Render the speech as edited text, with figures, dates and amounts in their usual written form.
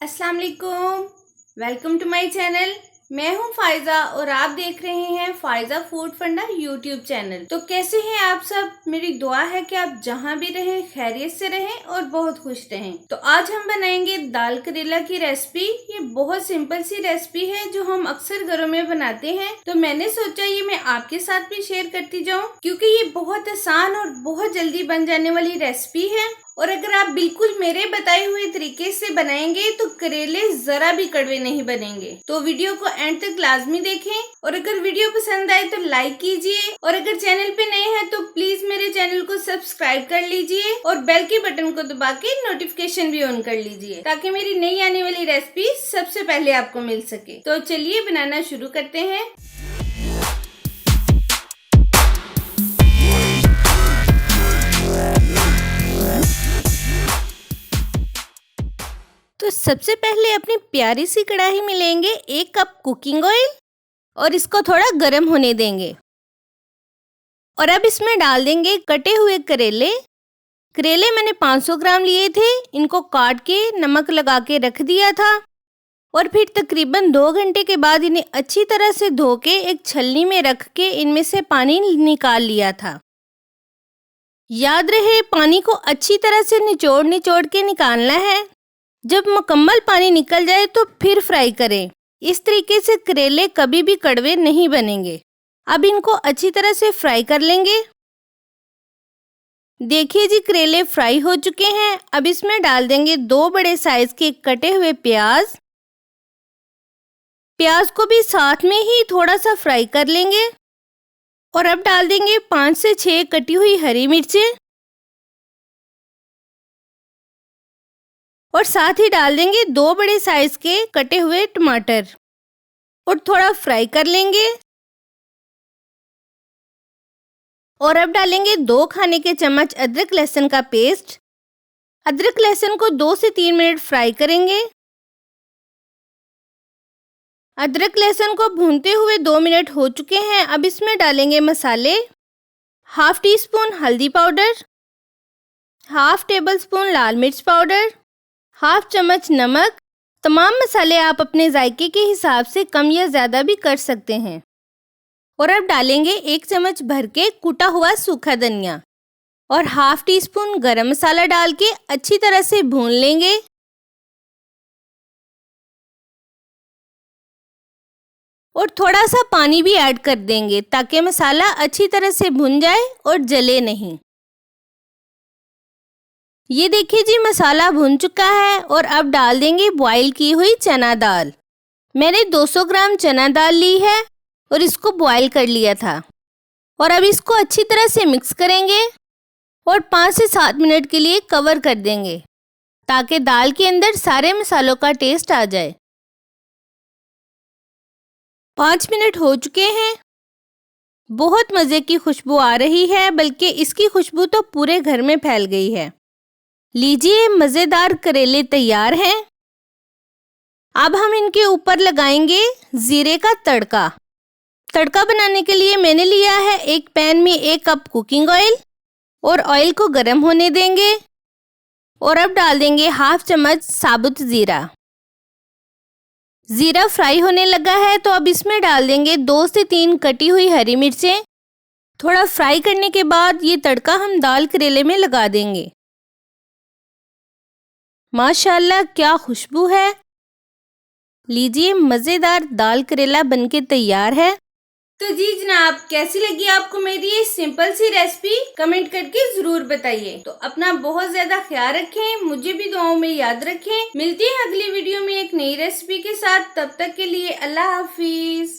अस्सलाम वालेकुम, welcome to my channel. मैं हूं फाइजा और आप देख रहे हैं फाइजा फूड फंडा यूट्यूब चैनल। तो कैसे हैं आप सब? मेरी दुआ है कि आप जहां भी रहें खैरियत से रहें और बहुत खुश रहें। तो आज हम बनाएंगे दाल करेला की रेसिपी। ये बहुत सिंपल सी रेसिपी है जो हम अक्सर घरों में बनाते हैं। तो मैंने सोचा ये मैं आपके साथ भी शेयर करती जाऊं, क्योंकि ये बहुत आसान और बहुत जल्दी बन जाने वाली रेसिपी है। और अगर आप बिल्कुल मेरे बताए हुए तरीके से बनाएंगे तो करेले जरा भी कड़वे नहीं बनेंगे। तो वीडियो को एंड तक लाजमी देखें और अगर वीडियो पसंद आए तो लाइक कीजिए और अगर चैनल पे नए हैं तो प्लीज मेरे चैनल को सब्सक्राइब कर लीजिए और बेल के बटन को दबा के नोटिफिकेशन भी ऑन कर लीजिए ताकि मेरी नई आने वाली रेसिपी सबसे पहले आपको मिल सके। तो चलिए बनाना शुरू करते हैं। तो सबसे पहले अपनी प्यारी सी कढ़ाई में लेंगे 1 कप कुकिंग ऑयल और इसको थोड़ा गर्म होने देंगे। और अब इसमें डाल देंगे कटे हुए करेले। करेले मैंने 500 ग्राम लिए थे, इनको काट के नमक लगा के रख दिया था और फिर तकरीबन 2 घंटे के बाद इन्हें अच्छी तरह से धो के एक छलनी में रख के इनमें से पानी निकाल लिया था। याद रहे पानी को अच्छी तरह से निचोड़ के निकालना है। जब मुकम्मल पानी निकल जाए तो फिर फ्राई करें। इस तरीके से करेले कभी भी कड़वे नहीं बनेंगे। अब इनको अच्छी तरह से फ्राई कर लेंगे। देखिए जी, करेले फ्राई हो चुके हैं। अब इसमें डाल देंगे 2 बड़े साइज के कटे हुए प्याज। प्याज को भी साथ में ही थोड़ा सा फ्राई कर लेंगे। और अब डाल देंगे 5 से 6 कटी हुई हरी मिर्चें और साथ ही डाल देंगे 2 बड़े साइज के कटे हुए टमाटर और थोड़ा फ्राई कर लेंगे। और अब डालेंगे 2 खाने के चम्मच अदरक लहसुन का पेस्ट। अदरक लहसुन को 2 से 3 मिनट फ्राई करेंगे। अदरक लहसुन को भूनते हुए 2 मिनट हो चुके हैं। अब इसमें डालेंगे मसाले। हाफ टी स्पून हल्दी पाउडर, हाफ टेबल स्पून लाल मिर्च पाउडर, हाफ चम्मच नमक। तमाम मसाले आप अपने जायके के हिसाब से कम या ज़्यादा भी कर सकते हैं। और अब डालेंगे 1 चम्मच भर के कुटा हुआ सूखा धनिया और हाफ टी स्पून गरम मसाला डाल के अच्छी तरह से भून लेंगे। और थोड़ा सा पानी भी ऐड कर देंगे ताकि मसाला अच्छी तरह से भुन जाए और जले नहीं। ये देखिए जी, मसाला भुन चुका है और अब डाल देंगे बॉईल की हुई चना दाल। मैंने 200 ग्राम चना दाल ली है और इसको बॉईल कर लिया था। और अब इसको अच्छी तरह से मिक्स करेंगे और 5 से 7 मिनट के लिए कवर कर देंगे ताकि दाल के अंदर सारे मसालों का टेस्ट आ जाए। 5 मिनट हो चुके हैं। बहुत मज़े की खुशबू आ रही है, बल्कि इसकी खुशबू तो पूरे घर में फैल गई है। लीजिए, मज़ेदार करेले तैयार हैं। अब हम इनके ऊपर लगाएंगे जीरे का तड़का। तड़का बनाने के लिए मैंने लिया है एक पैन में 1 कप कुकिंग ऑयल और ऑयल को गर्म होने देंगे। और अब डाल देंगे हाफ चम्मच साबुत ज़ीरा। ज़ीरा फ्राई होने लगा है तो अब इसमें डाल देंगे 2 से 3 कटी हुई हरी मिर्चें। थोड़ा फ्राई करने के बाद ये तड़का हम दाल करेले में लगा देंगे। माशाल्लाह, क्या खुशबू है। लीजिए, मज़ेदार दाल करेला बनके तैयार है। तो जी जनाब, कैसी लगी आपको मेरी ये सिंपल सी रेसिपी? कमेंट करके जरूर बताइए। तो अपना बहुत ज्यादा ख्याल रखें, मुझे भी दुआओं में याद रखें। मिलती है अगली वीडियो में एक नई रेसिपी के साथ। तब तक के लिए अल्लाह हाफिज।